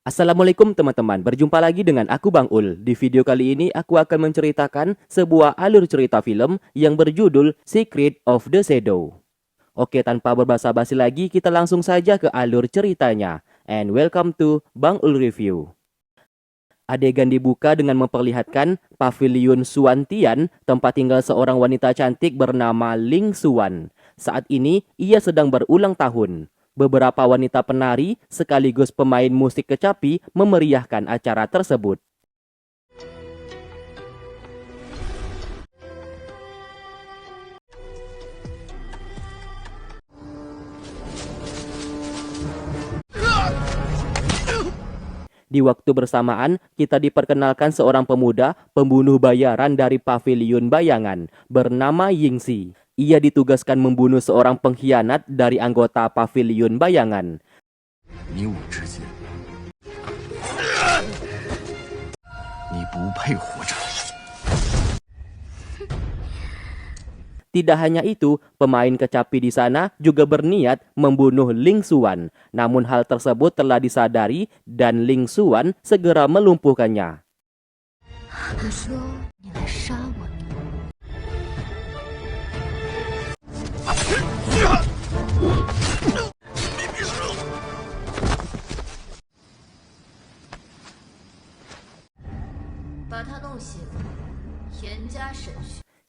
Assalamualaikum teman-teman, berjumpa lagi dengan aku Bang Ul. Di video kali ini aku akan menceritakan sebuah alur cerita film yang berjudul Secret of the Shadow. Oke, tanpa berbasa-basi lagi, kita langsung saja ke alur ceritanya. And welcome to Bang Ul Review. Adegan dibuka dengan memperlihatkan Pavilion Xuan Tian, tempat tinggal seorang wanita cantik bernama Ling Xuan. Saat ini, ia sedang berulang tahun. Beberapa wanita penari sekaligus pemain musik kecapi memeriahkan acara tersebut. Di waktu bersamaan, kita diperkenalkan seorang pemuda pembunuh bayaran dari Pavilion Bayangan bernama Yingxi. Ia ditugaskan membunuh seorang pengkhianat dari anggota Pavilion Bayangan. Tidak hanya itu, pemain kecapi di sana juga berniat membunuh Ling Xuan. Namun hal tersebut telah disadari dan Ling Xuan segera melumpuhkannya.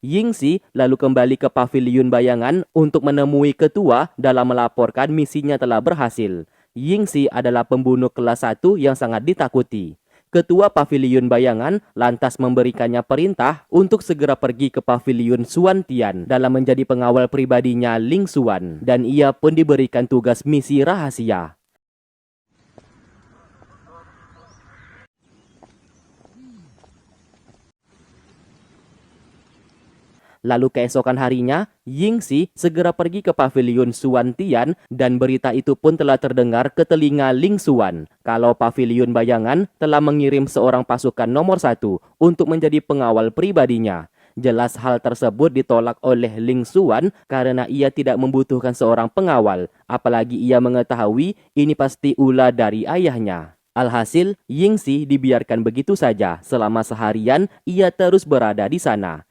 Yingxi lalu kembali ke Pavilion Bayangan untuk menemui ketua dalam melaporkan misinya telah berhasil. Yingxi adalah pembunuh kelas 1 yang sangat ditakuti. Ketua Pavilion Bayangan lantas memberikannya perintah untuk segera pergi ke Pavilion Xuan Tian dalam menjadi pengawal pribadinya Ling Xuan, dan ia pun diberikan tugas misi rahasia. Lalu keesokan harinya, Yingxi segera pergi ke Pavilion Xuan Tian dan berita itu pun telah terdengar ke telinga Ling Xuan kalau Pavilion Bayangan telah mengirim seorang pasukan nomor 1 untuk menjadi pengawal pribadinya. Jelas hal tersebut ditolak oleh Ling Xuan karena ia tidak membutuhkan seorang pengawal, apalagi ia mengetahui ini pasti ulah dari ayahnya. Alhasil, Yingxi dibiarkan begitu saja. Selama seharian, ia terus berada di sana.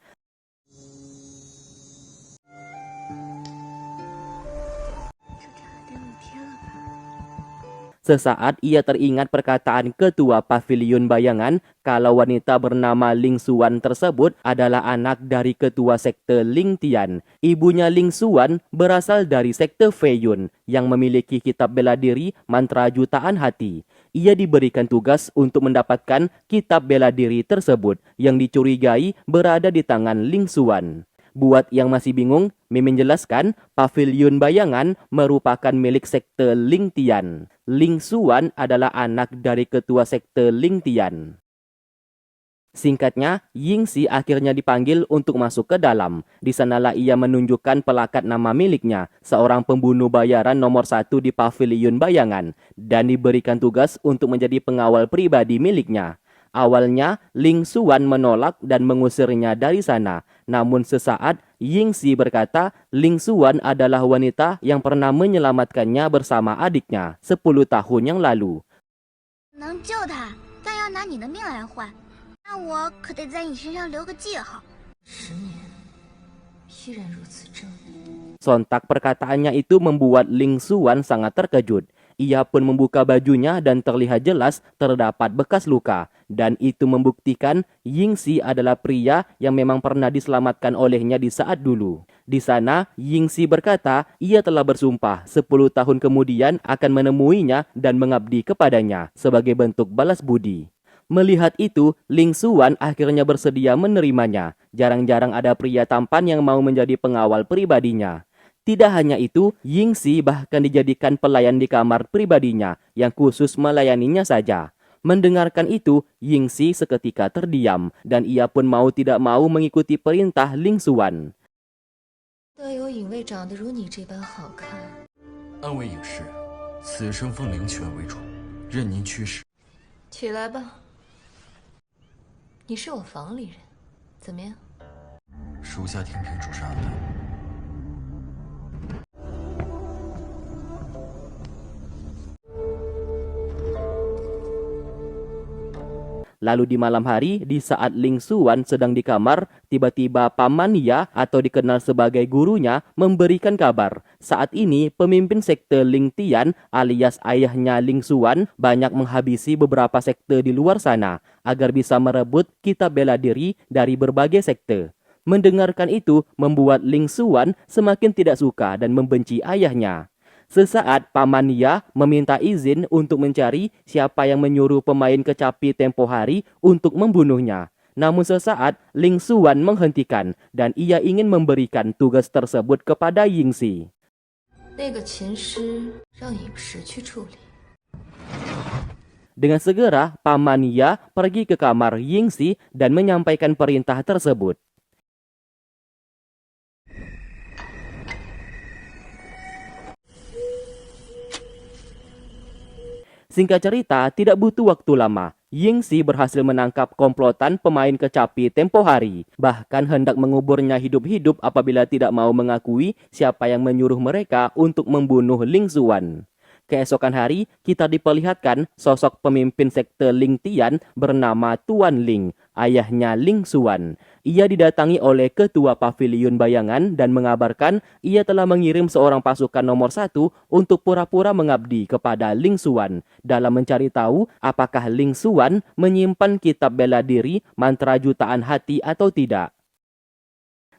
Sesaat ia teringat perkataan ketua Pavilion Bayangan kalau wanita bernama Ling Xuan tersebut adalah anak dari ketua sekte Ling Tian. Ibunya Ling Xuan berasal dari sekte Fei Yun yang memiliki kitab bela diri mantra jutaan hati. Ia diberikan tugas untuk mendapatkan kitab bela diri tersebut yang dicurigai berada di tangan Ling Xuan. Buat yang masih bingung, Mimin jelaskan, Pavilion Bayangan merupakan milik sekte Ling Tian. Ling Xuan adalah anak dari ketua sekte Ling Tian. Singkatnya, Yingxi akhirnya dipanggil untuk masuk ke dalam. Di sanalah ia menunjukkan pelakat nama miliknya, seorang pembunuh bayaran nomor 1 di Pavilion Bayangan, dan diberikan tugas untuk menjadi pengawal pribadi miliknya. Awalnya, Ling Xuan menolak dan mengusirnya dari sana. Namun sesaat, Yingxi berkata Ling Xuan adalah wanita yang pernah menyelamatkannya bersama adiknya 10 tahun yang lalu. Sontak perkataannya itu membuat Ling Xuan sangat terkejut. Ia pun membuka bajunya dan terlihat jelas terdapat bekas luka. Dan itu membuktikan Yingxi adalah pria yang memang pernah diselamatkan olehnya di saat dulu. Di sana, Yingxi berkata ia telah bersumpah 10 tahun kemudian akan menemuinya dan mengabdi kepadanya sebagai bentuk balas budi. Melihat itu, Ling Xuan akhirnya bersedia menerimanya. Jarang-jarang ada pria tampan yang mau menjadi pengawal pribadinya. Tidak hanya itu, Yingxi bahkan dijadikan pelayan di kamar pribadinya yang khusus melayaninya saja. Mendengarkan itu, Yingxi seketika terdiam dan ia pun mau tidak mau mengikuti perintah Ling Xuan. Lalu di malam hari, di saat Ling Xuan sedang di kamar, tiba-tiba Paman Ya atau dikenal sebagai gurunya memberikan kabar. Saat ini, pemimpin sekte Ling Tian alias ayahnya Ling Xuan banyak menghabisi beberapa sekte di luar sana agar bisa merebut kitab bela diri dari berbagai sekte. Mendengarkan itu membuat Ling Xuan semakin tidak suka dan membenci ayahnya. Sesaat Paman Ya meminta izin untuk mencari siapa yang menyuruh pemain kecapi tempo hari untuk membunuhnya. Namun sesaat Ling Xuan menghentikan dan ia ingin memberikan tugas tersebut kepada Yingxi. Dengan segera Paman Ya pergi ke kamar Yingxi dan menyampaikan perintah tersebut. Singkat cerita, tidak butuh waktu lama. Yingxi berhasil menangkap komplotan pemain kecapi tempo hari. Bahkan hendak menguburnya hidup-hidup apabila tidak mau mengakui siapa yang menyuruh mereka untuk membunuh Ling Xuan. Keesokan hari, kita diperlihatkan sosok pemimpin sekte Ling Tian bernama Tuan Ling, ayahnya Ling Xuan. Ia didatangi oleh ketua pavilion bayangan dan mengabarkan ia telah mengirim seorang pasukan nomor 1 untuk pura-pura mengabdi kepada Ling Xuan dalam mencari tahu apakah Ling Xuan menyimpan kitab bela diri mantra jutaan hati atau tidak.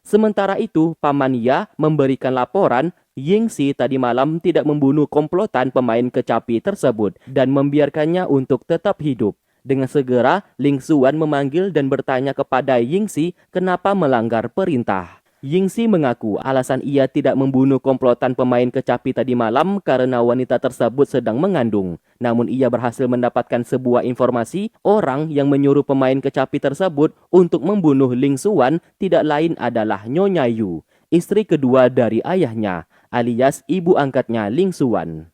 Sementara itu, Paman Ya memberikan laporan Yingxi tadi malam tidak membunuh komplotan pemain kecapi tersebut dan membiarkannya untuk tetap hidup. Dengan segera, Ling Xuan memanggil dan bertanya kepada Yingxi kenapa melanggar perintah. Yingxi mengaku alasan ia tidak membunuh komplotan pemain kecapi tadi malam karena wanita tersebut sedang mengandung. Namun ia berhasil mendapatkan sebuah informasi orang yang menyuruh pemain kecapi tersebut untuk membunuh Ling Xuan tidak lain adalah Nyonya Yu, istri kedua dari ayahnya, alias ibu angkatnya Ling Xuan.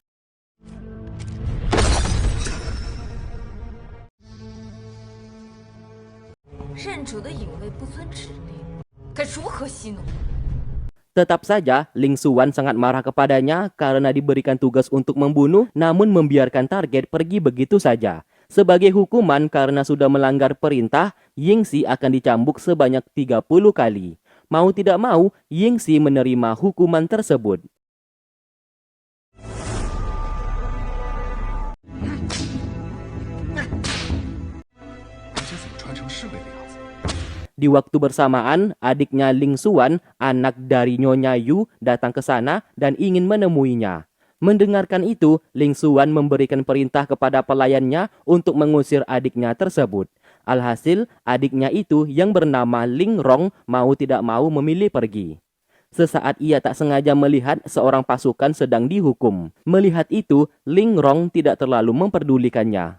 Tetap saja, Ling Xuan sangat marah kepadanya karena diberikan tugas untuk membunuh namun membiarkan target pergi begitu saja. Sebagai hukuman karena sudah melanggar perintah, Yingxi akan dicambuk sebanyak 30 kali. Mau tidak mau, Yingxi menerima hukuman tersebut. Di waktu bersamaan, adiknya Ling Xuan, anak dari Nyonya Yu, datang ke sana dan ingin menemuinya. Mendengarkan itu, Ling Xuan memberikan perintah kepada pelayannya untuk mengusir adiknya tersebut. Alhasil, adiknya itu yang bernama Ling Rong mau tidak mau memilih pergi. Sesaat ia tak sengaja melihat seorang pasukan sedang dihukum. Melihat itu, Ling Rong tidak terlalu memperdulikannya.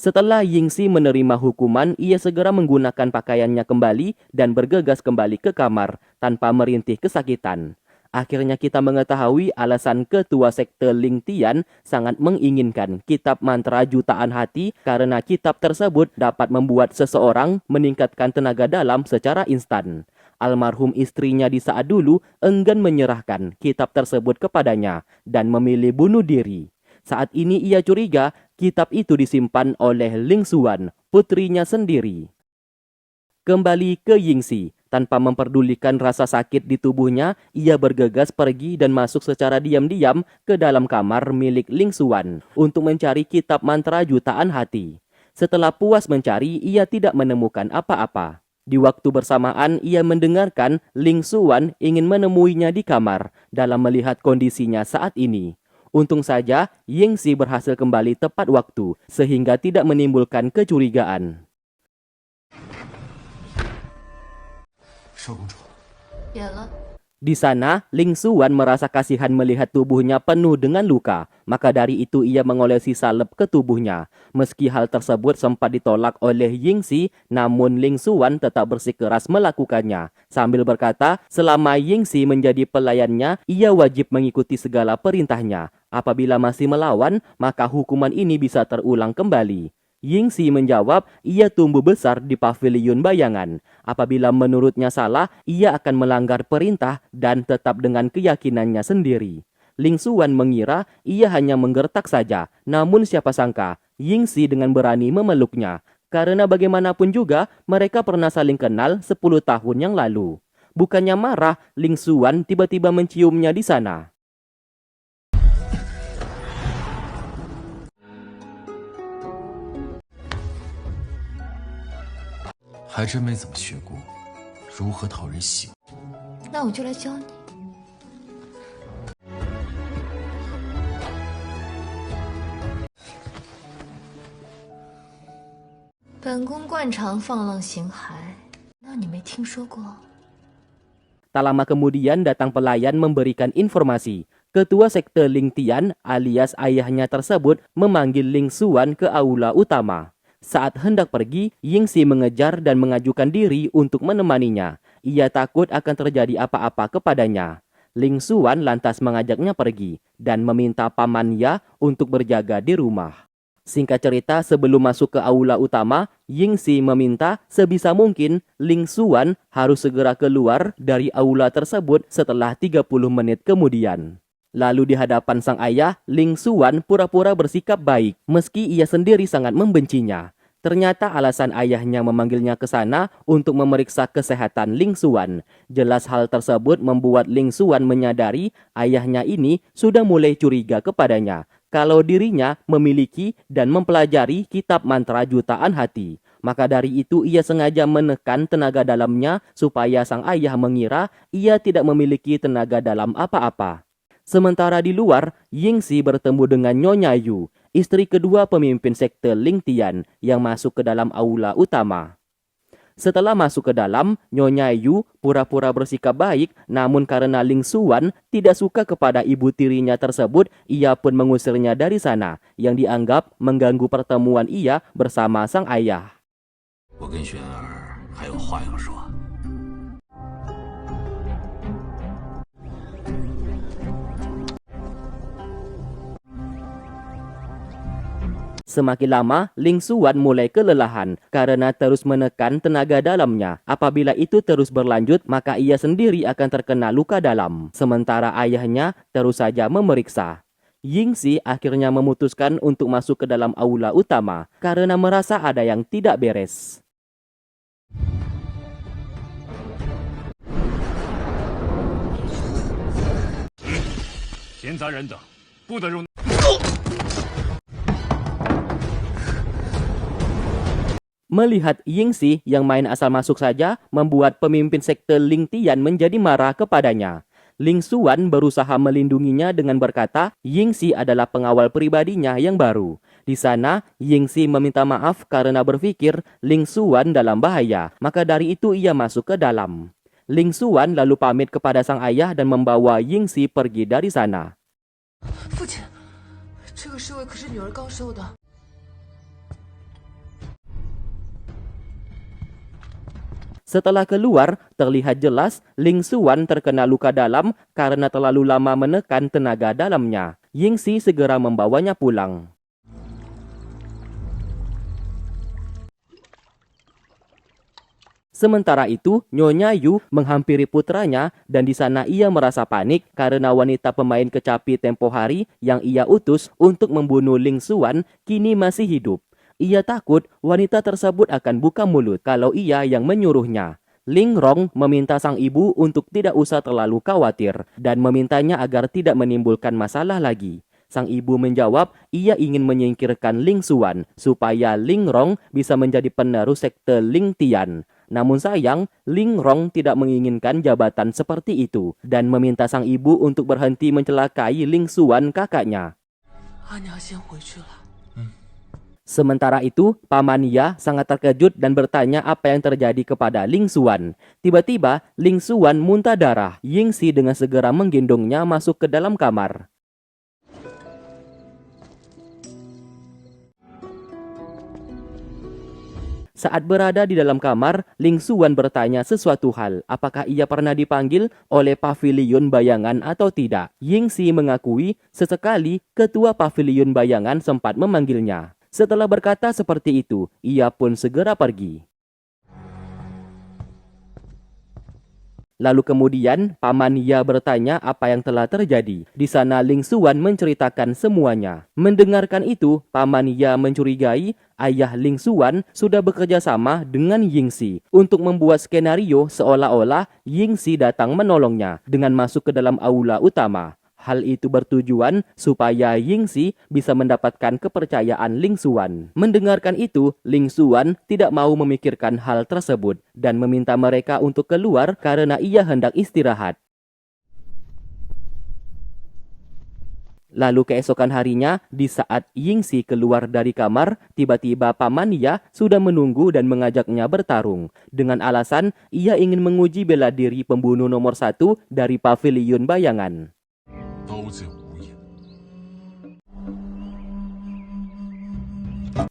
Setelah Yingxi menerima hukuman, ia segera menggunakan pakaiannya kembali dan bergegas kembali ke kamar tanpa merintih kesakitan. Akhirnya kita mengetahui alasan ketua sekte Ling Tian sangat menginginkan kitab mantra jutaan hati karena kitab tersebut dapat membuat seseorang meningkatkan tenaga dalam secara instan. Almarhum istrinya di saat dulu enggan menyerahkan kitab tersebut kepadanya dan memilih bunuh diri. Saat ini ia curiga kitab itu disimpan oleh Ling Xuan, putrinya sendiri. Kembali ke Yingxi, tanpa memperdulikan rasa sakit di tubuhnya, ia bergegas pergi dan masuk secara diam-diam ke dalam kamar milik Ling Xuan untuk mencari kitab mantra jutaan hati. Setelah puas mencari, ia tidak menemukan apa-apa. Di waktu bersamaan, ia mendengarkan Ling Xuan ingin menemuinya di kamar dalam melihat kondisinya saat ini. Untung saja, Yingxi berhasil kembali tepat waktu, sehingga tidak menimbulkan kecurigaan. Di sana, Ling Xuan merasa kasihan melihat tubuhnya penuh dengan luka. Maka dari itu ia mengolesi salep ke tubuhnya. Meski hal tersebut sempat ditolak oleh Yingxi, namun Ling Xuan tetap bersikeras melakukannya. Sambil berkata, selama Yingxi menjadi pelayannya, ia wajib mengikuti segala perintahnya. Apabila masih melawan, maka hukuman ini bisa terulang kembali. Yingxi menjawab, ia tumbuh besar di pavilion bayangan. Apabila menurutnya salah, ia akan melanggar perintah dan tetap dengan keyakinannya sendiri. Ling Xuan mengira ia hanya menggertak saja, namun siapa sangka, Yingxi dengan berani memeluknya. Karena bagaimanapun juga, mereka pernah saling kenal 10 tahun yang lalu. Bukannya marah, Ling Xuan tiba-tiba menciumnya di sana. 还真没怎么学过如何讨人喜欢。那我就来教你。本宫惯常放浪形骸，那你没听说过？ Tak lama kemudian datang pelayan memberikan informasi. Ketua sekte Ling Tian alias ayahnya tersebut memanggil Ling Xuan ke aula utama. Saat hendak pergi, Yingxi mengejar dan mengajukan diri untuk menemaninya. Ia takut akan terjadi apa-apa kepadanya. Ling Xuan lantas mengajaknya pergi dan meminta pamannya untuk berjaga di rumah. Singkat cerita, sebelum masuk ke aula utama, Yingxi meminta sebisa mungkin Ling Xuan harus segera keluar dari aula tersebut setelah 30 menit kemudian. Lalu di hadapan sang ayah, Ling Xuan pura-pura bersikap baik meski ia sendiri sangat membencinya. Ternyata alasan ayahnya memanggilnya ke sana untuk memeriksa kesehatan Ling Xuan. Jelas hal tersebut membuat Ling Xuan menyadari ayahnya ini sudah mulai curiga kepadanya kalau dirinya memiliki dan mempelajari kitab mantra jutaan hati. Maka dari itu ia sengaja menekan tenaga dalamnya supaya sang ayah mengira ia tidak memiliki tenaga dalam apa-apa. Sementara di luar, Yingxi bertemu dengan Nyonya Yu, istri kedua pemimpin sekte Ling Tian yang masuk ke dalam aula utama. Setelah masuk ke dalam, Nyonya Yu pura-pura bersikap baik, namun karena Ling Xuan tidak suka kepada ibu tirinya tersebut, ia pun mengusirnya dari sana, yang dianggap mengganggu pertemuan ia bersama sang ayah. 我跟雪儿还有话要说。 Semakin lama, Ling Xuan mulai kelelahan karena terus menekan tenaga dalamnya. Apabila itu terus berlanjut, maka ia sendiri akan terkena luka dalam. Sementara ayahnya terus saja memeriksa. Yingxi akhirnya memutuskan untuk masuk ke dalam aula utama karena merasa ada yang tidak beres. Melihat Yingxi yang main asal masuk saja membuat pemimpin sekte Ling Tian menjadi marah kepadanya. Ling Xuan berusaha melindunginya dengan berkata, Yingxi adalah pengawal pribadinya yang baru. Di sana, Yingxi meminta maaf karena berpikir Ling Xuan dalam bahaya. Maka dari itu ia masuk ke dalam. Ling Xuan lalu pamit kepada sang ayah dan membawa Yingxi pergi dari sana. 父亲，这个侍卫可是女儿刚收的。 Setelah keluar, terlihat jelas Ling Xuan terkena luka dalam karena terlalu lama menekan tenaga dalamnya. Yingxi segera membawanya pulang. Sementara itu, Nyonya Yu menghampiri putranya dan di sana ia merasa panik karena wanita pemain kecapi tempo hari yang ia utus untuk membunuh Ling Xuan kini masih hidup. Ia takut wanita tersebut akan buka mulut kalau ia yang menyuruhnya. Ling Rong meminta sang ibu untuk tidak usah terlalu khawatir dan memintanya agar tidak menimbulkan masalah lagi. Sang ibu menjawab ia ingin menyingkirkan Ling Xuan supaya Ling Rong bisa menjadi penerus sekte Ling Tian. Namun sayang, Ling Rong tidak menginginkan jabatan seperti itu dan meminta sang ibu untuk berhenti mencelakai Ling Xuan kakaknya. Sementara itu, pamannya sangat terkejut dan bertanya apa yang terjadi kepada Ling Xuan. Tiba-tiba, Ling Xuan muntah darah. Yingxi dengan segera menggendongnya masuk ke dalam kamar. Saat berada di dalam kamar, Ling Xuan bertanya sesuatu hal. Apakah ia pernah dipanggil oleh pavilion bayangan atau tidak? Yingxi mengakui sesekali ketua pavilion bayangan sempat memanggilnya. Setelah berkata seperti itu, ia pun segera pergi. Lalu kemudian Paman Ya bertanya apa yang telah terjadi. Di sana Ling Xuan menceritakan semuanya. Mendengarkan itu, Paman Ya mencurigai ayah Ling Xuan sudah bekerja sama dengan Yingxi untuk membuat skenario seolah-olah Yingxi datang menolongnya dengan masuk ke dalam aula utama. Hal itu bertujuan supaya Yingxi bisa mendapatkan kepercayaan Ling Xuan. Mendengarkan itu, Ling Xuan tidak mau memikirkan hal tersebut dan meminta mereka untuk keluar karena ia hendak istirahat. Lalu keesokan harinya, di saat Yingxi keluar dari kamar, tiba-tiba Paman Ya sudah menunggu dan mengajaknya bertarung. Dengan alasan ia ingin menguji bela diri pembunuh nomor 1 dari paviliun bayangan. 刀剑无眼。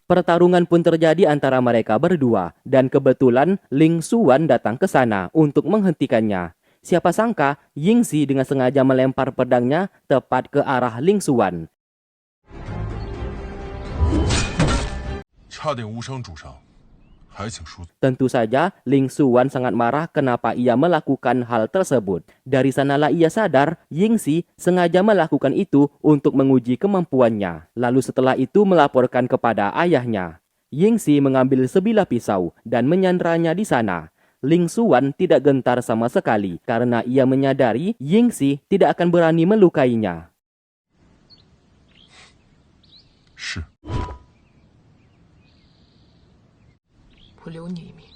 Pertarungan pun terjadi antara mereka berdua dan kebetulan Ling Xuan datang ke sana untuk menghentikannya. Siapa sangka Yingxi dengan sengaja melempar pedangnya tepat ke arah Ling Xuan. 差点无伤主伤，还请恕罪。 Tentu saja Ling Xuan sangat marah kenapa ia melakukan hal tersebut. Dari sanalah ia sadar Yingxi sengaja melakukan itu untuk menguji kemampuannya. Lalu setelah itu melaporkan kepada ayahnya. Yingxi mengambil sebilah pisau dan menyandranya di sana. Ling Xuan tidak gentar sama sekali karena ia menyadari Yingxi tidak akan berani melukainya. 是， 我留你一命。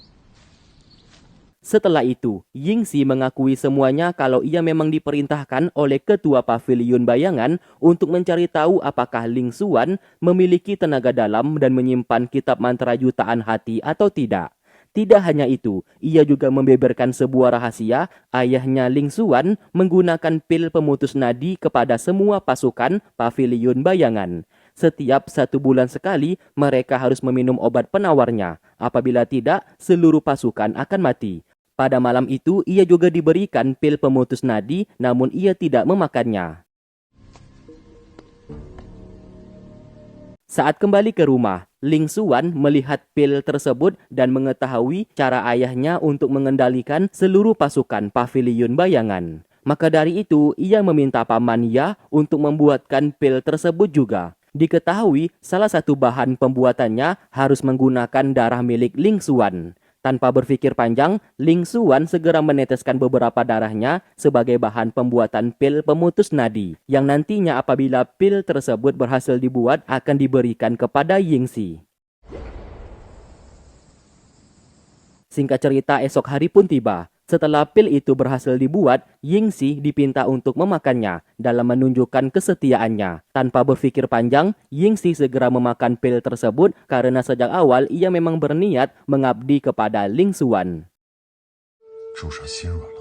Setelah itu, Yingxi mengakui semuanya kalau ia memang diperintahkan oleh ketua paviliun bayangan untuk mencari tahu apakah Ling Xuan memiliki tenaga dalam dan menyimpan kitab mantra jutaan hati atau tidak. Tidak hanya itu, ia juga membeberkan sebuah rahasia ayahnya Ling Xuan menggunakan pil pemutus nadi kepada semua pasukan paviliun bayangan. Setiap 1 bulan sekali, mereka harus meminum obat penawarnya. Apabila tidak, seluruh pasukan akan mati. Pada malam itu, ia juga diberikan pil pemutus nadi, namun ia tidak memakannya. Saat kembali ke rumah, Ling Xuan melihat pil tersebut dan mengetahui cara ayahnya untuk mengendalikan seluruh pasukan paviliun bayangan. Maka dari itu, ia meminta Paman Ya untuk membuatkan pil tersebut juga. Diketahui salah satu bahan pembuatannya harus menggunakan darah milik Ling Xuan. Tanpa berpikir panjang, Ling Xuan segera meneteskan beberapa darahnya sebagai bahan pembuatan pil pemutus nadi, yang nantinya apabila pil tersebut berhasil dibuat akan diberikan kepada Yingxi. Singkat cerita, esok hari pun tiba. Setelah pil itu berhasil dibuat, Yingxi dipinta untuk memakannya dalam menunjukkan kesetiaannya. Tanpa berpikir panjang, Yingxi segera memakan pil tersebut karena sejak awal ia memang berniat mengabdi kepada Ling Xuan. 主上心软了。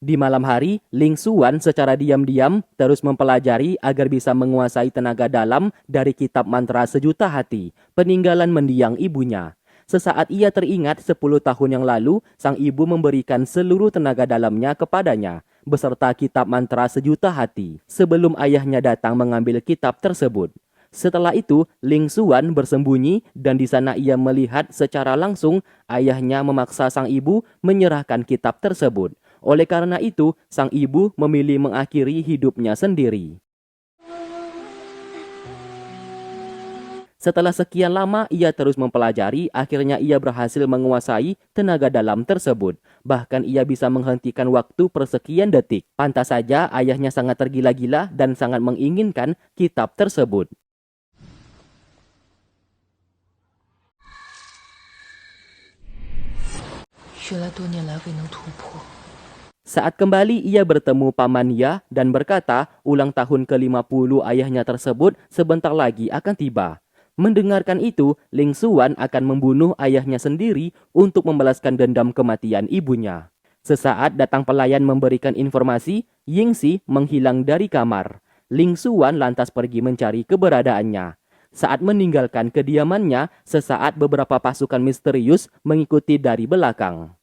Di malam hari, Ling Xuan secara diam-diam terus mempelajari agar bisa menguasai tenaga dalam dari kitab mantra sejuta hati, peninggalan mendiang ibunya. Sesaat ia teringat 10 tahun yang lalu, sang ibu memberikan seluruh tenaga dalamnya kepadanya, beserta kitab mantra sejuta hati, sebelum ayahnya datang mengambil kitab tersebut. Setelah itu, Ling Xuan bersembunyi dan di sana ia melihat secara langsung ayahnya memaksa sang ibu menyerahkan kitab tersebut. Oleh karena itu, sang ibu memilih mengakhiri hidupnya sendiri. Setelah sekian lama ia terus mempelajari, akhirnya ia berhasil menguasai tenaga dalam tersebut. Bahkan ia bisa menghentikan waktu persekian detik. Pantas saja ayahnya sangat tergila-gila dan sangat menginginkan kitab tersebut. Saat kembali ia bertemu Paman Ya dan berkata ulang tahun ke-50 ayahnya tersebut sebentar lagi akan tiba. Mendengarkan itu, Ling Xuan akan membunuh ayahnya sendiri untuk membalaskan dendam kematian ibunya. Sesaat datang pelayan memberikan informasi, Yingxi menghilang dari kamar. Ling Xuan lantas pergi mencari keberadaannya. Saat meninggalkan kediamannya, sesaat beberapa pasukan misterius mengikuti dari belakang.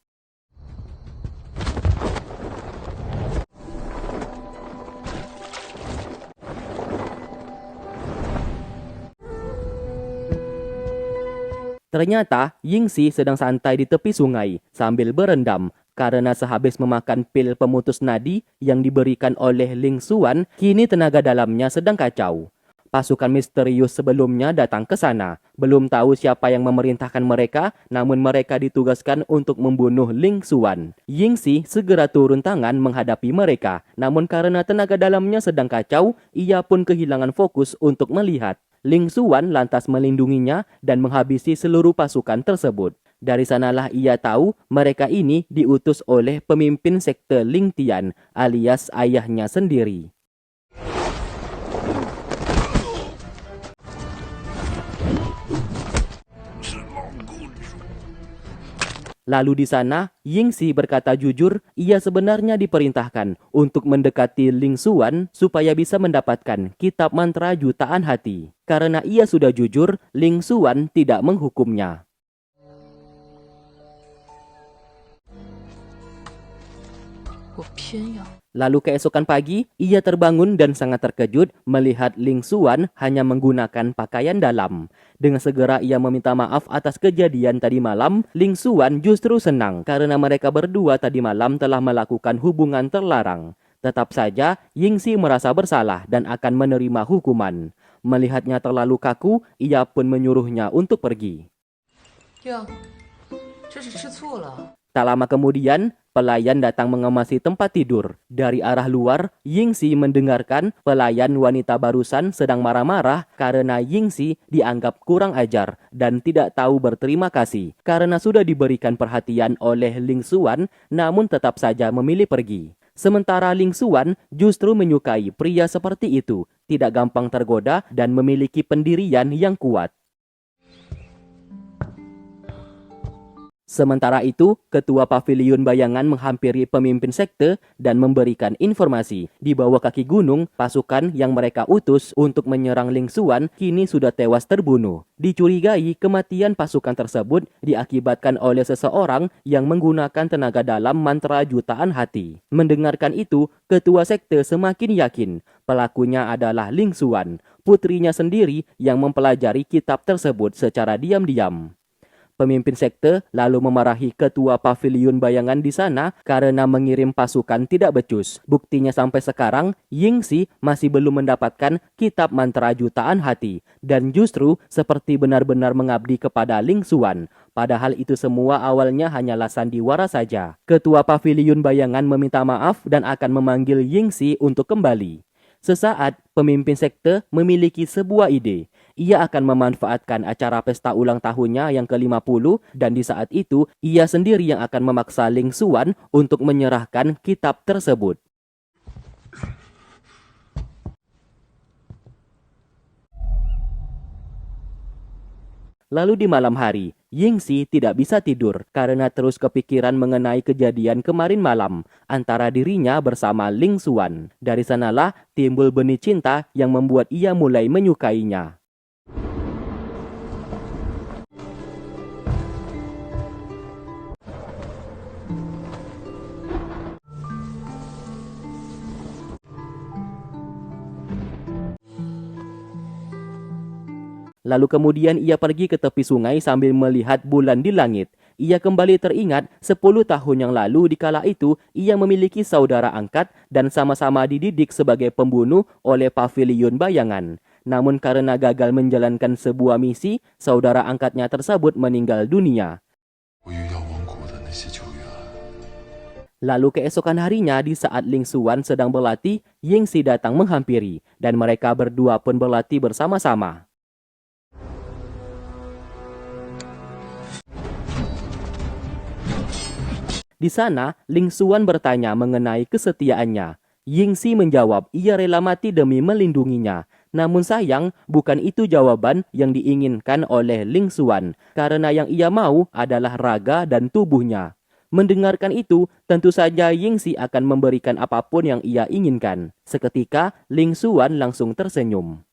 Ternyata Yingxi sedang santai di tepi sungai sambil berendam karena sehabis memakan pil pemutus nadi yang diberikan oleh Ling Xuan, kini tenaga dalamnya sedang kacau. Pasukan misterius sebelumnya datang ke sana. Belum tahu siapa yang memerintahkan mereka, namun mereka ditugaskan untuk membunuh Ling Xuan. Yingxi segera turun tangan menghadapi mereka, namun karena tenaga dalamnya sedang kacau, ia pun kehilangan fokus untuk melihat. Ling Xuan lantas melindunginya dan menghabisi seluruh pasukan tersebut. Dari sanalah ia tahu mereka ini diutus oleh pemimpin sekte Ling Tian alias ayahnya sendiri. Lalu di sana, Yingxi berkata jujur, ia sebenarnya diperintahkan untuk mendekati Ling Xuan supaya bisa mendapatkan kitab mantra jutaan hati. Karena ia sudah jujur, Ling Xuan tidak menghukumnya. Lalu keesokan pagi, ia terbangun dan sangat terkejut melihat Ling Xuan hanya menggunakan pakaian dalam. Dengan segera ia meminta maaf atas kejadian tadi malam. Ling Xuan justru senang karena mereka berdua tadi malam telah melakukan hubungan terlarang. Tetap saja, Yingxi merasa bersalah dan akan menerima hukuman. Melihatnya terlalu kaku, ia pun menyuruhnya untuk pergi. Tak lama kemudian, pelayan datang mengemasi tempat tidur. Dari arah luar, Yingxi mendengarkan pelayan wanita barusan sedang marah-marah karena Yingxi dianggap kurang ajar dan tidak tahu berterima kasih karena sudah diberikan perhatian oleh Ling Xuan, namun tetap saja memilih pergi. Sementara Ling Xuan justru menyukai pria seperti itu, tidak gampang tergoda dan memiliki pendirian yang kuat. Sementara itu, ketua paviliun bayangan menghampiri pemimpin sekte dan memberikan informasi. Di bawah kaki gunung, pasukan yang mereka utus untuk menyerang Ling Xuan kini sudah tewas terbunuh. Dicurigai kematian pasukan tersebut diakibatkan oleh seseorang yang menggunakan tenaga dalam mantra jutaan hati. Mendengarkan itu, ketua sekte semakin yakin pelakunya adalah Ling Xuan, putrinya sendiri yang mempelajari kitab tersebut secara diam-diam. Pemimpin sekte lalu memarahi ketua paviliun bayangan di sana karena mengirim pasukan tidak becus. Buktinya sampai sekarang, Yingxi masih belum mendapatkan kitab mantra jutaan hati. Dan justru seperti benar-benar mengabdi kepada Ling Xuan. Padahal itu semua awalnya hanyalah sandiwara saja. Ketua paviliun bayangan meminta maaf dan akan memanggil Yingxi untuk kembali. Sesaat, pemimpin sekte memiliki sebuah ide. Ia akan memanfaatkan acara pesta ulang tahunnya yang ke-50 dan di saat itu, ia sendiri yang akan memaksa Ling Xuan untuk menyerahkan kitab tersebut. Lalu di malam hari, Yingxi tidak bisa tidur karena terus kepikiran mengenai kejadian kemarin malam antara dirinya bersama Ling Xuan. Dari sanalah timbul benih cinta yang membuat ia mulai menyukainya. Lalu kemudian ia pergi ke tepi sungai sambil melihat bulan di langit. Ia kembali teringat 10 tahun yang lalu dikala itu ia memiliki saudara angkat dan sama-sama dididik sebagai pembunuh oleh paviliun bayangan. Namun karena gagal menjalankan sebuah misi, saudara angkatnya tersebut meninggal dunia. Lalu keesokan harinya di saat Ling Xuan sedang berlatih, Yingxi datang menghampiri dan mereka berdua pun berlatih bersama-sama. Di sana, Ling Xuan bertanya mengenai kesetiaannya. Yingxi menjawab ia rela mati demi melindunginya. Namun sayang, bukan itu jawaban yang diinginkan oleh Ling Xuan, karena yang ia mau adalah raga dan tubuhnya. Mendengarkan itu, tentu saja Yingxi akan memberikan apapun yang ia inginkan. Seketika, Ling Xuan langsung tersenyum.